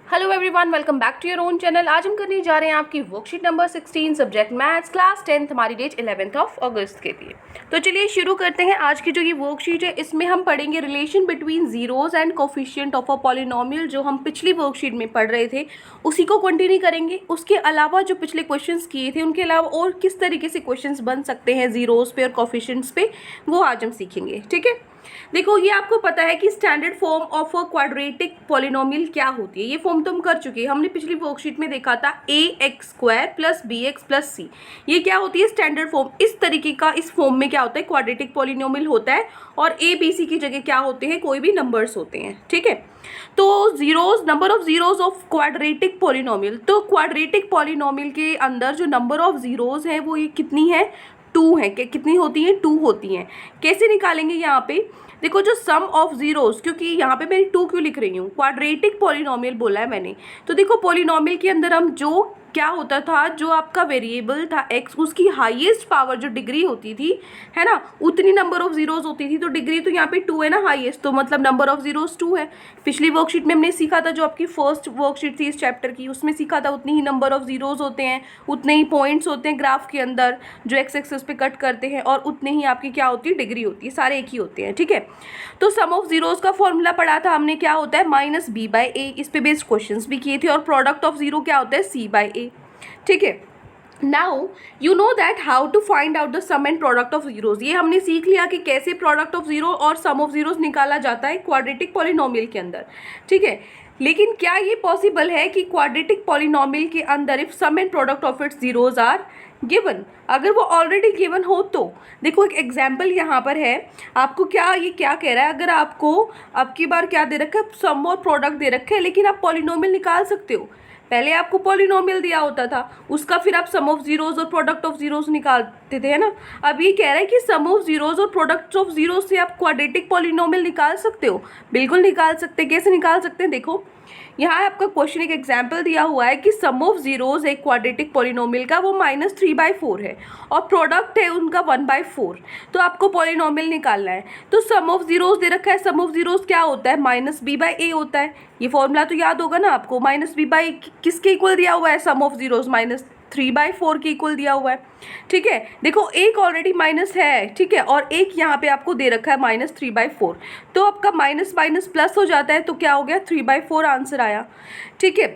Hello everyone, welcome back to your own channel. आज हम करने जा रहे हैं आपकी worksheet number 16 subject maths class 10th। हमारी डेट 11th ऑफ अगस्त के लिए। तो चलिए शुरू करते हैं। आज की जो ये वर्कशीट है इसमें हम पढ़ेंगे relation between zeros and coefficient of a polynomial. जो हम पिछली वर्कशीट में पढ़ रहे थे उसी को कंटिन्यू करेंगे। उसके अलावा जो पिछले क्वेश्चंस किए थे उनके अलावा और किस तरीके से क्वेश्चंस बन सकते हैं जीरोज पे और कोफिशिएंट्स पे, वो आज हम सीखेंगे। ठीक है, देखो ये आपको पता है कि standard form of a quadratic polynomial क्या होती है। ये फॉर्म तो हम कर चुके हैं, हमने पिछली वर्कशीट में देखा था ax² plus bx plus c। ये क्या होती है? Standard form. इस तरीके का इस फॉर्म में क्या होता है? क्वाड्रेटिक पॉलिनोमियल होता है और a b c की जगह क्या होते हैं? कोई भी नंबर्स होते हैं। ठीक है, तो zeros, number of zeros of quadratic polynomial. तो क्वाड्रेटिक पॉलिनोमियल के अंदर जो नंबर ऑफ जीरोज है वो ये कितनी है? 2 है। कितनी होती है? 2 होती हैं। कैसे निकालेंगे? यहाँ पे देखो, जो सम ऑफ जीरोज, क्योंकि यहाँ पे मैं 2 क्यों लिख रही हूँ? क्वाड्रेटिक पॉलिनोमियल बोला है मैंने। तो देखो पॉलिनोमियल के अंदर हम जो क्या होता था, जो आपका वेरिएबल था x, उसकी हाईएस्ट पावर जो डिग्री होती थी, है ना, उतनी नंबर ऑफ जीरोज होती थी। तो डिग्री तो यहाँ पे 2 है ना, हाईएस्ट, तो मतलब नंबर ऑफ जीरोज 2 है। पिछली वर्कशीट में हमने सीखा था, जो आपकी फर्स्ट वर्कशीट थी इस चैप्टर की, उसमें सीखा था उतनी ही नंबर ऑफ जीरोज होते हैं, उतने ही पॉइंट्स होते हैं ग्राफ के अंदर जो एक्स एक्सिस पे कट करते हैं, और उतने ही आपकी क्या होती है? डिग्री होती है। सारे एक ही होते हैं। ठीक है, तो सम ऑफ जीरोज का फॉर्मूला पढ़ा था हमने, क्या होता है? माइनस बी बाई ए। इस पे बेस्ड क्वेश्चंस भी किए थे। और प्रोडक्ट ऑफ जीरो क्या होता है? C by a. ठीक है, now you know that how to find out the sum and product of zeros. ये हमने सीख लिया कि कैसे प्रोडक्ट ऑफ जीरो और सम ऑफ जीरोज निकाला जाता है क्वाड्रेटिक पॉलिनोमियल के अंदर। ठीक है, लेकिन क्या ये पॉसिबल है कि क्वाड्रेटिक पॉलिनोमियल के अंदर if sum and product of its zeros are given, अगर वो ऑलरेडी गिवन हो तो? देखो एक एग्जाम्पल यहाँ पर है। आपको क्या ये क्या कह रहा है? अगर आपको अब की बार क्या दे रखा है? सम और प्रोडक्ट दे रखे है, लेकिन आप पॉलिनोमियल निकाल सकते हो। पहले आपको पॉलिनोमियल दिया होता था, उसका फिर आप सम ऑफ जीरोज और प्रोडक्ट ऑफ जीरोज निकालते थे, है ना। अब ये कह रहा है कि सम ऑफ जीरोज और प्रोडक्ट ऑफ जीरोज से आप क्वाड्रेटिक पॉलिनोमियल निकाल सकते हो। बिल्कुल निकाल सकते हैं। कैसे निकाल सकते हैं? देखो यहाँ आपका क्वेश्चन एक एग्जाम्पल दिया हुआ है कि सम ऑफ जीरोज एक क्वाड्रेटिक पॉलिनोमियल का वो -3/4 है और प्रोडक्ट है उनका 1/4। तो आपको पॉलिनोमियल निकालना है। तो सम ऑफ जीरोज दे रखा है। सम ऑफ जीरोज क्या होता है? -b/a होता है। ये फॉर्मूला तो याद होगा ना आपको। -b/a किसके इक्वल दिया हुआ है? सम ऑफ जीरोज -3/4 के इक्वल दिया हुआ है। ठीक है, देखो एक ऑलरेडी माइनस है, ठीक है, और एक यहाँ पे आपको दे रखा है -3/4। तो आपका माइनस माइनस प्लस हो जाता है, तो क्या हो गया? 3/4 आंसर आया। ठीक है,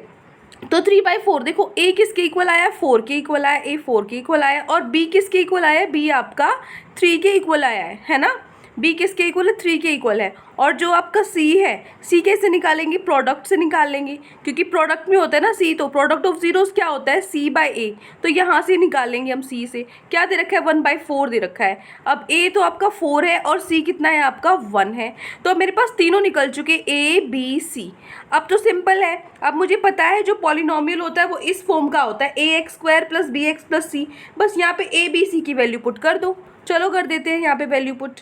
तो 3/4 देखो, a किसके इक्वल आया? 4 के इक्वल आया। a 4 के इक्वल आया। और b किसके इक्वल आया? b आपका 3 के इक्वल आया है ना। b किसके इक्वल है? 3 के इक्वल है। और जो आपका c है, c कैसे निकालेंगे? प्रोडक्ट से निकाल लेंगे, क्योंकि प्रोडक्ट में होता है ना c। तो प्रोडक्ट ऑफ जीरोस क्या होता है? c/a। तो यहाँ से निकालेंगे हम c से। क्या दे रखा है? 1/4 दे रखा है। अब a तो आपका 4 है और c कितना है आपका? 1 है। तो मेरे पास तीनों निकल चुके, a b c। अब तो सिंपल है। अब मुझे पता है जो पॉलिनोमियल होता है वो इस फॉर्म का होता है, ax² plus bx plus c। बस यहाँ पे a b c की वैल्यू पुट कर दो। चलो कर देते हैं यहाँ पे वैल्यू पुट।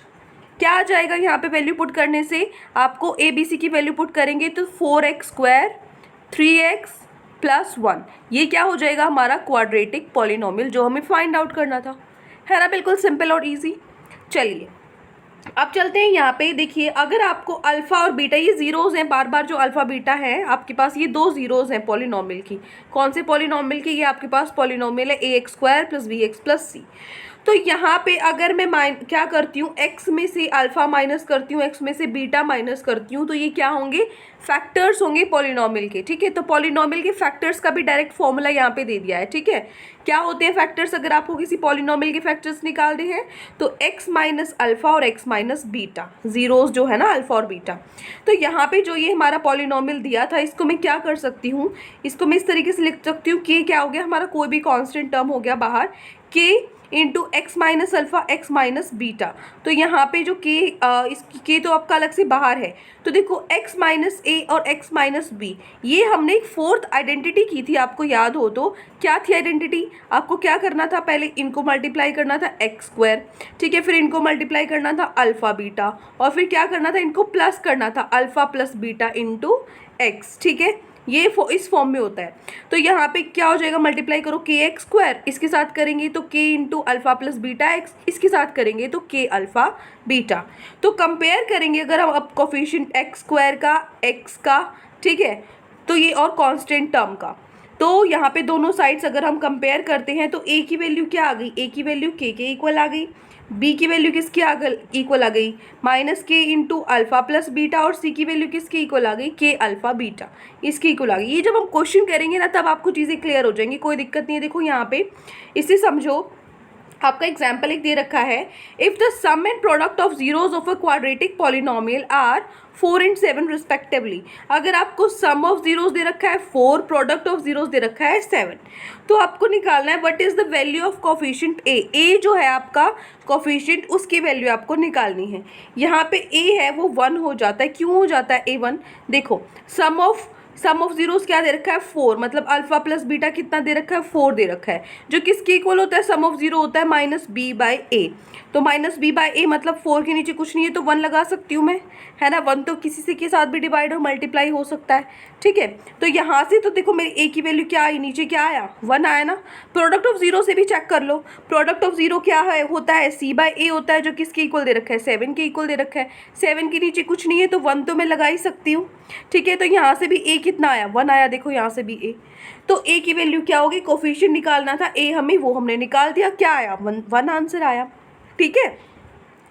क्या आ जाएगा? यहाँ पे वैल्यू पुट करने से आपको ए बी सी की वैल्यू पुट करेंगे तो 4x² 3x प्लस 1, ये क्या हो जाएगा? हमारा क्वाड्रेटिक पॉलिनोमियल जो हमें फाइंड आउट करना था, है ना। बिल्कुल सिंपल और इजी। चलिए अब चलते हैं यहाँ पे। देखिए अगर आपको अल्फ़ा और बीटा, ये जीरोज हैं बार बार, जो अल्फ़ा बीटा है आपके पास, ये 2 जीरोज हैं पॉलिनोमियल की। कौन से पॉलिनोमियल की? ये आपके पास पॉलिनोमियल है ax² plus bx plus c। तो यहाँ पे अगर मैं क्या करती हूँ, x में से अल्फ़ा माइनस करती हूँ, x में से बीटा माइनस करती हूँ, तो ये क्या होंगे? फैक्टर्स होंगे पॉलिनोमियल के। ठीक है, तो पॉलिनोमियल के फैक्टर्स का भी डायरेक्ट फॉर्मूला यहाँ पे दे दिया है। ठीक है, क्या होते हैं फैक्टर्स? अगर आपको किसी पॉलिनोमियल के फैक्टर्स निकालने हैं तो x माइनस अल्फ़ा और x माइनस बीटा, जीरोज जो है ना, अल्फ़ा और बीटा। तो यहाँ पे जो ये हमारा पॉलिनोमियल दिया था, इसको मैं क्या कर सकती हूँ? इसको मैं इस तरीके से लिख सकती हूँ कि क्या हो गया? हमारा कोई भी कॉन्स्टेंट टर्म हो गया बाहर, k into x minus alpha x minus beta. तो यहाँ पे जो के इसकी के तो आपका अलग से बाहर है। तो देखो एक्स माइनस ए और एक्स माइनस बी, ये हमने एक फोर्थ आइडेंटिटी की थी, आपको याद हो तो। क्या थी आइडेंटिटी? आपको क्या करना था? पहले इनको मल्टीप्लाई करना था x², ठीक है, फिर इनको मल्टीप्लाई करना था अल्फ़ा बीटा, और फिर क्या करना था? इनको प्लस करना था alpha plus beta into x. ठीक है, ये इस फॉर्म में होता है। तो यहाँ पे क्या हो जाएगा? मल्टीप्लाई करो kx², इसके साथ करेंगे तो k into alpha plus beta x, इसके साथ करेंगे तो k अल्फ़ा बीटा। तो कंपेयर करेंगे अगर हम अब कोफिशिएंट x² का x का, ठीक है, तो ये और कांस्टेंट टर्म का। तो यहाँ पे दोनों साइड्स अगर हम कंपेयर करते हैं तो ए की वैल्यू क्या आ गई, ए की वैल्यू के इक्वल आ गई, बी की वैल्यू किसके इक्वल आ गई, माइनस के इंटू अल्फा प्लस बीटा, और सी की वैल्यू किसके इक्वल आ गई, के अल्फा बीटा, इसकी इक्वल आ गई। ये जब हम क्वेश्चन करेंगे ना तब आपको चीज़ें क्लियर हो जाएंगी, कोई दिक्कत नहीं है। देखो यहाँ पे इसे समझो, आपका एग्जाम्पल एक दे रखा है, if the sum and product of zeros of a quadratic polynomial are 4 and 7 respectively. अगर आपको सम ऑफ जीरोज दे रखा है 4, प्रोडक्ट ऑफ जीरोज दे रखा है 7, तो आपको निकालना है what is the value of coefficient A. A जो है आपका कोफिशिएंट, उसकी वैल्यू आपको निकालनी है। यहाँ पे ए है वो 1 हो जाता है, क्यों हो जाता है ए 1, देखो सम ऑफ जीरोस क्या दे रखा है 4, मतलब अल्फा प्लस बीटा कितना दे रखा है 4 दे रखा है, जो किसके इक्वल होता है, सम ऑफ जीरो होता है माइनस बी बाई ए। तो माइनस बी बाई ए मतलब 4 के नीचे कुछ नहीं है तो 1 लगा सकती हूँ मैं, है ना। 1 तो किसी से के साथ भी डिवाइड और मल्टीप्लाई हो सकता है, ठीक है। तो यहाँ से तो देखो मेरी ए की वैल्यू क्या आई, नीचे क्या आया 1 आया ना। प्रोडक्ट ऑफ जीरो से भी चेक कर लो, प्रोडक्ट ऑफ जीरो क्या है, होता है सी बाई ए होता है, जो किसके इक्वल दे रखा है 7 के इक्वल दे रखा है। 7 के नीचे कुछ नहीं है तो 1 तो मैं लगा ही सकती हूँ, ठीक है। तो यहाँ से भी ए कितना आया 1 आया, देखो यहाँ से भी ए। तो ए की वैल्यू क्या होगी, कोफिशिएंट निकालना था ए हमें, वो हमने निकाल दिया, क्या आया 1 आंसर आया, ठीक है।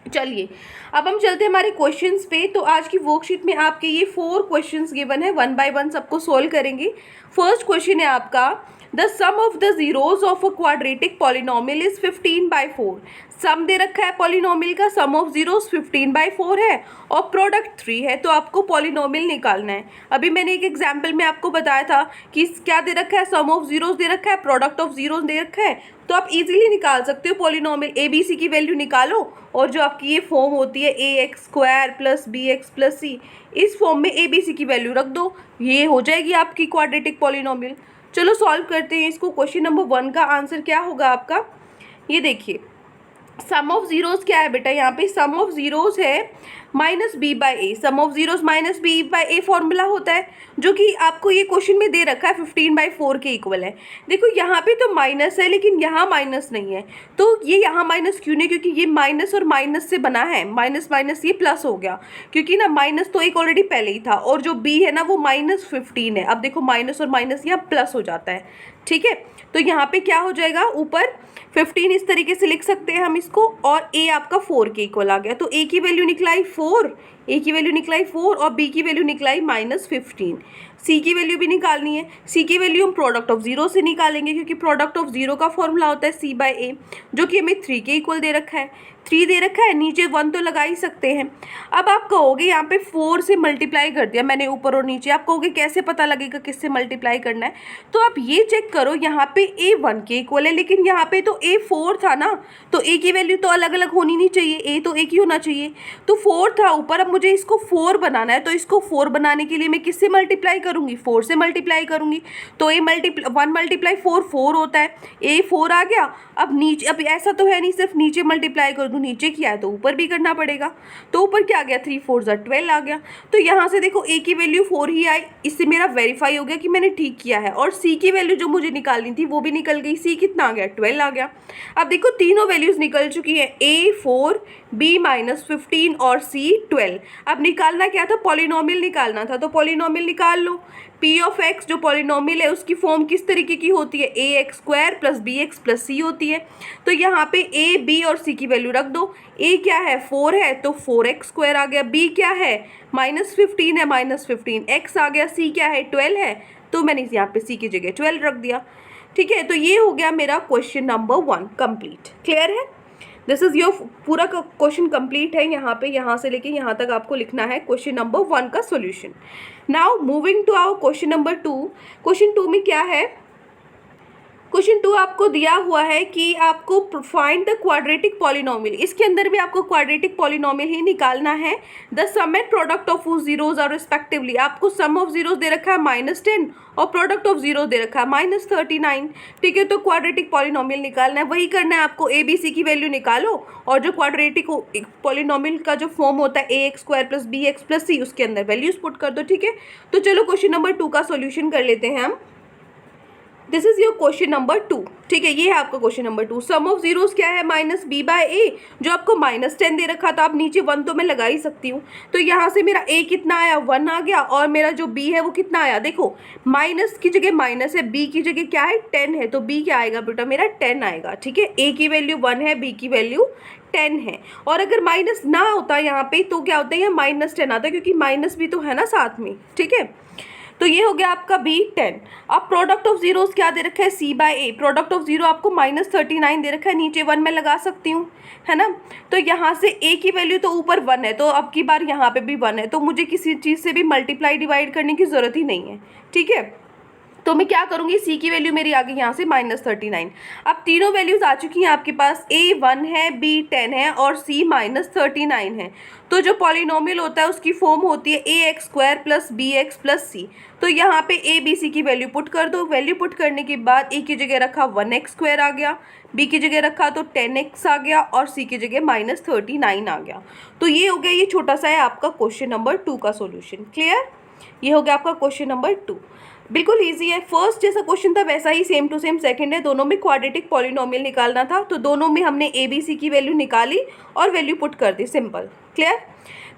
चलिए अब हम चलते हैं हमारे क्वेश्चंस पे। तो आज की वर्कशीट में आपके ये 4 क्वेश्चंस गिवन है, 1 बाय 1 सबको सोल्व करेंगे। फर्स्ट क्वेश्चन है आपका, the sum of the zeros of a quadratic polynomial is 15/4। Sum दे रखा है पॉलिनोमियल का, सम ऑफ जीरोस 15/4 है और प्रोडक्ट 3 है, तो आपको पॉलिनोमियल निकालना है। अभी मैंने एक एग्जाम्पल में आपको बताया था कि क्या दे रखा है, सम ऑफ जीरोस दे रखा है, प्रोडक्ट ऑफ जीरोस दे रखा है, तो आप इजीली निकाल सकते हो पॉलिनोमियल। ए बी सी की वैल्यू निकालो और जो आपकी ये फॉर्म होती है ax² + bx + c, इस फॉर्म में ए बी सी की वैल्यू रख दो, ये हो जाएगी आपकी क्वाड्रेटिक पॉलिनोमियल। चलो सॉल्व करते हैं इसको। क्वेश्चन नंबर 1 का आंसर क्या होगा आपका, ये देखिए सम ऑफ जीरोस क्या है बेटा, यहाँ पे सम ऑफ जीरोस है minus b by a. Sum of zeros minus b by a formula होता है, जो कि आपको ये क्वेश्चन में दे रखा है 15/4 के इक्वल है। देखो यहाँ पे तो माइनस है लेकिन यहाँ माइनस नहीं है, तो ये यहाँ माइनस क्यों नहीं, क्योंकि ये माइनस और माइनस से बना है, माइनस माइनस ये प्लस हो गया, क्योंकि ना माइनस तो एक ऑलरेडी पहले ही था और जो बी है ना वो -15 है। अब देखो माइनस और माइनस यहाँ प्लस हो जाता है, ठीक है। तो यहाँ पे क्या हो जाएगा, ऊपर 15 इस तरीके से लिख सकते हैं हम इसको, और a आपका 4 के इक्वल आ गया। तो a की वैल्यू निकलाई 4, a की वैल्यू निकलाई 4 और b की वैल्यू निकलाई -15। c की वैल्यू भी निकालनी है, c की वैल्यू हम प्रोडक्ट ऑफ जीरो से निकालेंगे, क्योंकि प्रोडक्ट ऑफ जीरो का फॉर्मूला होता है c बाई ए, जो कि हमें 3 के इक्वल दे रखा है। 3 दे रखा है, नीचे 1 तो लगा ही सकते हैं। अब आप कहोगे यहाँ पे 4 से मल्टीप्लाई कर दिया मैंने ऊपर और नीचे, आप कहोगे कैसे पता लगेगा किससे मल्टीप्लाई करना है, तो आप ये चेक करो, यहाँ पे a 1 के इक्वल है लेकिन यहाँ पे तो a 4 था ना, तो a की वैल्यू तो अलग अलग होनी नहीं चाहिए, a तो एक ही होना चाहिए। तो 4 था ऊपर, अब मुझे इसको 4 बनाना है, तो इसको 4 बनाने के लिए मैं किससे मल्टीप्लाई करूँगी, 4 से मल्टीप्लाई करूँगी। तो a 1 × 4 4 होता है, a 4 आ गया। अब नीचे, अब ऐसा तो है नहीं सिर्फ नीचे मल्टीप्लाई कर दूँ, नीचे किया है तो ऊपर भी करना पड़ेगा। तो ऊपर क्या आ गया, 3 4 12 आ गया। तो यहाँ से देखो a की वैल्यू 4 ही आई, इससे मेरा वेरीफाई हो गया कि मैंने ठीक किया है। और c की वैल्यू जो मुझे निकालनी थी वो भी निकल गई, c कितना आ गया 12 आ गया। अब देखो तीनों वैल्यूज़ निकल चुकी है, a 4, b -15 और c 12। अब निकालना क्या था, पॉलिनोमियल निकालना था, तो पॉलिनोमियल निकाल लो। p ऑफ x जो पॉलिनोमियल है उसकी फॉर्म किस तरीके की होती है, ax² + bx + c होती है। तो यहाँ पे a b और c की वैल्यू रख दो। a क्या है 4 है तो 4x² आ गया, b क्या है -15 है -15 x आ गया, c क्या है 12 है, तो मैंने यहाँ पे c की जगह 12 रख दिया, ठीक है। तो ये हो गया मेरा क्वेश्चन नंबर 1 कंप्लीट। क्लियर है, दिस इज योर पूरा क्वेश्चन कंप्लीट है। यहाँ पे यहाँ से लेके यहाँ तक आपको लिखना है क्वेश्चन नंबर 1 का solution. Now moving to our question number 2। Question 2 में क्या है, क्वेश्चन 2 आपको दिया हुआ है कि आपको फाइंड द क्वाड्रेटिक पॉलिनोमियल। इसके अंदर भी आपको क्वाड्रेटिक पॉलिनोमियल ही निकालना है। The sum and product of zeros are respectively. आपको सम ऑफ जीरोज दे रखा है -10 और प्रोडक्ट ऑफ जीरो दे रखा है -39, ठीक है। तो क्वाड्रेटिक पॉलिनोमियल निकालना है, वही करना है आपको। ए बी सी की वैल्यू निकालो और जो क्वाड्रेटिक पॉलिनोमियल का जो फॉर्म होता है ax² + bx + c, उसके अंदर वैल्यूज पुट कर दो, ठीक है। तो चलो क्वेश्चन नंबर 2 का सॉल्यूशन कर लेते हैं हम। This is your question number 2। ठीक है, ये है आपका question number 2। Sum of zeros क्या है, माइनस बी बाय ए, जो आपको -10 दे रखा था। आप नीचे 1 तो मैं लगा ही सकती हूँ। तो यहाँ से मेरा ए कितना आया, 1 आ गया, और मेरा जो बी है वो कितना आया, देखो माइनस की जगह माइनस है, बी की जगह क्या है 10 है, तो बी क्या आएगा बेटा मेरा 10 आएगा। ठीक है, ए की वैल्यू 1 है, बी की वैल्यू 10 है। और अगर माइनस ना होता यहाँ पे तो क्या होता है, यहाँ -10 आता, क्योंकि माइनस भी तो है ना साथ में। ठीक है, तो ये हो गया आपका बी 10। अब प्रोडक्ट ऑफ जीरोस क्या दे रखा है, C by A. Product of zero आपको -39 दे रखा है, नीचे 1 में लगा सकती हूँ, है ना। तो यहाँ से ए की वैल्यू तो ऊपर 1 है, तो अब की बार यहाँ पे भी 1 है, तो मुझे किसी चीज़ से भी मल्टीप्लाई डिवाइड करने की ज़रूरत ही नहीं है। ठीक है, तो मैं क्या करूँगी, सी की वैल्यू मेरी आ गई यहाँ से -39। अब तीनों वैल्यूज़ आ चुकी हैं आपके पास, ए 1 है, बी 10 है और सी -39 है। तो जो पॉलिनोमियल होता है उसकी फॉर्म होती है ax² + bx + c। तो यहाँ पे ए बी सी की वैल्यू पुट कर दो। वैल्यू पुट करने के बाद ए की जगह रखा 1x² आ गया, बी की जगह रखा तो 10x आ गया, और सी की जगह -39 आ गया। तो ये हो गया, ये छोटा सा है आपका क्वेश्चन नंबर 2 का सॉल्यूशन। क्लियर, ये हो गया आपका क्वेश्चन नंबर 2। बिल्कुल इजी है, फर्स्ट जैसा क्वेश्चन था वैसा ही सेम टू सेम सेकंड है। दोनों में क्वाड्रेटिक पॉलिनोमियल निकालना था, तो दोनों में हमने ए बी सी की वैल्यू निकाली और वैल्यू पुट कर दी, simple. Clear,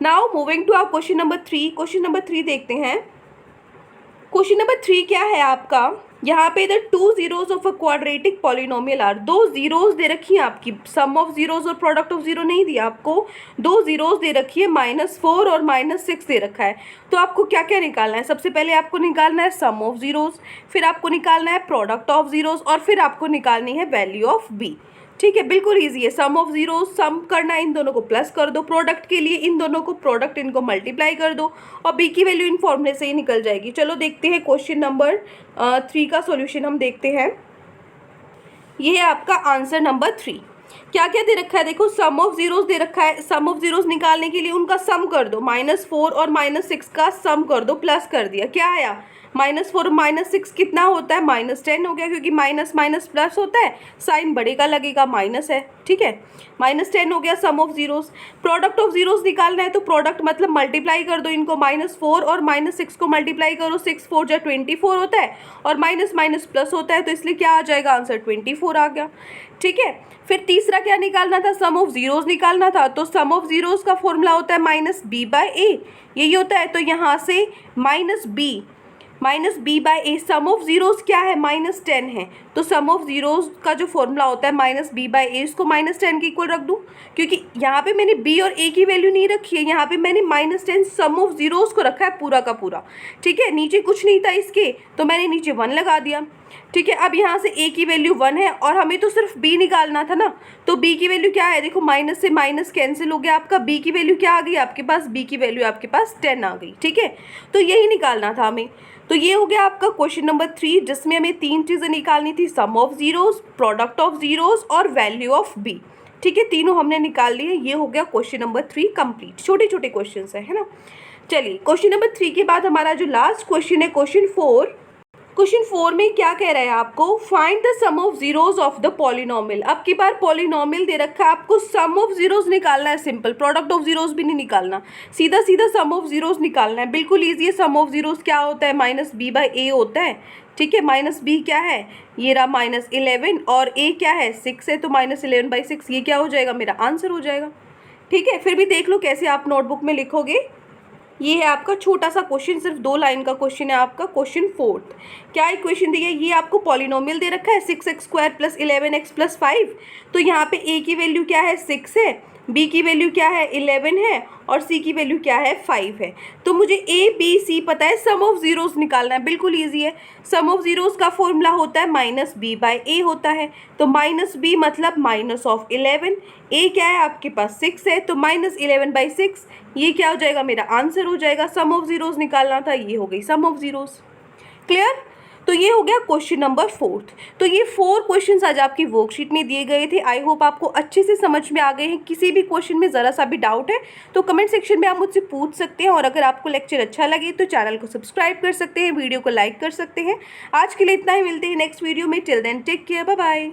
now moving to our question number 3। Question number 3 देखते हैं। क्वेश्चन नंबर 3 क्या है आपका, यहाँ पे इधर 2 zeros of a quadratic polynomial are. 2 zeros दे रखी है आपकी, सम ऑफ जीरोज और प्रोडक्ट ऑफ जीरो नहीं दिया आपको, 2 जीरोज दे रखी है, -4 और -6 दे रखा है। तो आपको क्या क्या निकालना है, सबसे पहले आपको निकालना है सम ऑफ जीरोज, फिर आपको निकालना है प्रोडक्ट ऑफ जीरोज, और फिर आपको निकालनी है वैल्यू ऑफ बी। ठीक है, बिल्कुल इजी है। सम ऑफ जीरो सम करना है, इन दोनों को प्लस कर दो, प्रोडक्ट के लिए इन दोनों को प्रोडक्ट इनको मल्टीप्लाई कर दो, और बी की वैल्यू इन फॉर्मूले से ही निकल जाएगी। चलो देखते हैं क्वेश्चन नंबर 3 का सॉल्यूशन हम देखते हैं। ये है आपका आंसर नंबर 3। क्या क्या दे रखा है, देखो सम ऑफ जीरोस दे रखा है। सम ऑफ जीरोस निकालने के लिए उनका सम कर दो, -4 और -6 का सम कर दो, प्लस कर दिया, क्या आया -4 और -6 कितना होता है, -10 हो गया, क्योंकि माइनस माइनस प्लस होता है, साइन बढ़ेगा लगेगा, माइनस है। ठीक है, -10 हो गया sum of zeros. Product of zeros निकालना है, तो प्रोडक्ट मतलब मल्टीप्लाई कर दो इनको, -4 और -6 को मल्टीप्लाई करो, 6 4 जा 24 होता है, और माइनस माइनस प्लस होता है, तो इसलिए क्या आ जाएगा आंसर 24 आ गया। ठीक है, फिर तीसरा क्या निकालना था, सम ऑफ जीरोस निकालना था। तो सम ऑफ जीरोस का फॉर्मूला होता है -b/a, यही होता है। तो यहाँ से -b/a, सम ऑफ जीरोस क्या है, -10 है, तो सम ऑफ जीरोस का जो फॉर्मूला होता है -b/a, इसको -10 के इक्वल रख दूँ, क्योंकि यहाँ पे मैंने b और a की वैल्यू नहीं रखी है, यहाँ पे मैंने -10 सम ऑफ जीरोस को रखा है पूरा का पूरा। ठीक है, नीचे कुछ नहीं था इसके, तो मैंने नीचे 1 लगा दिया। ठीक है, अब यहाँ से a की वैल्यू 1 है, और हमें तो सिर्फ b निकालना था ना, तो b की वैल्यू क्या है, देखो माइनस से माइनस कैंसिल हो गया आपका, b की वैल्यू क्या आ गई आपके पास, b की वैल्यू आपके पास 10 आ गई। ठीक है, तो यही निकालना था हमें। तो ये हो गया आपका क्वेश्चन नंबर 3, जिसमें हमें 3 चीज़ें निकालनी थी, sum of zeros, product of zeros और वैल्यू ऑफ b। ठीक है, तीनों हमने निकाल लिए। ये हो गया क्वेश्चन नंबर 3 कंप्लीट। छोटे छोटे क्वेश्चन है ना। चलिए, क्वेश्चन नंबर 3 के बाद हमारा जो लास्ट क्वेश्चन है क्वेश्चन 4। क्वेश्चन 4 में क्या कह रहा है आपको, find the sum of zeros of the polynomial. अब की बार पॉलिनोमियल दे रखा है, आपको सम ऑफ जीरोस निकालना है, सिंपल, प्रोडक्ट ऑफ जीरोस भी नहीं निकालना, सीधा सीधा सम ऑफ जीरोस निकालना है। बिल्कुल ईजी है। सम ऑफ जीरोस क्या होता है, -b/a होता है। ठीक है, -b क्या है, ये रहा -11, और a क्या है 6 है, तो -11/6, ये क्या हो जाएगा, मेरा आंसर हो जाएगा। ठीक है, फिर भी देख लो कैसे आप नोटबुक में लिखोगे। ये है आपका छोटा सा क्वेश्चन, सिर्फ 2 लाइन का क्वेश्चन है आपका क्वेश्चन 4। क्या इक्वेशन दी है, ये आपको पॉलिनोमियल दे रखा है 6x² + 11x + 5। तो यहाँ पे a की वैल्यू क्या है 6 है, b की वैल्यू क्या है 11 है, और c की वैल्यू क्या है 5 है। तो मुझे a b c पता है, सम ऑफ जीरोस निकालना है। बिल्कुल ईजी है। सम ऑफ जीरोस का फॉर्मूला होता है -b/a होता है। तो -b मतलब -11, a क्या है आपके पास 6 है, तो -11/6, ये क्या हो जाएगा, मेरा आंसर हो जाएगा। सम ऑफ जीरोस निकालना था, ये हो गई सम ऑफ जीरोस। क्लियर, तो ये हो गया क्वेश्चन नंबर 4। तो ये 4 क्वेश्चंस आज आपकी वर्कशीट में दिए गए थे। आई होप आपको अच्छे से समझ में आ गए हैं। किसी भी क्वेश्चन में ज़रा सा भी डाउट है तो कमेंट सेक्शन में आप मुझसे पूछ सकते हैं, और अगर आपको लेक्चर अच्छा लगे तो चैनल को सब्सक्राइब कर सकते हैं, वीडियो को लाइक कर सकते हैं। आज के लिए इतना ही, मिलते हैं नेक्स्ट वीडियो में। Till then take care, bye bye.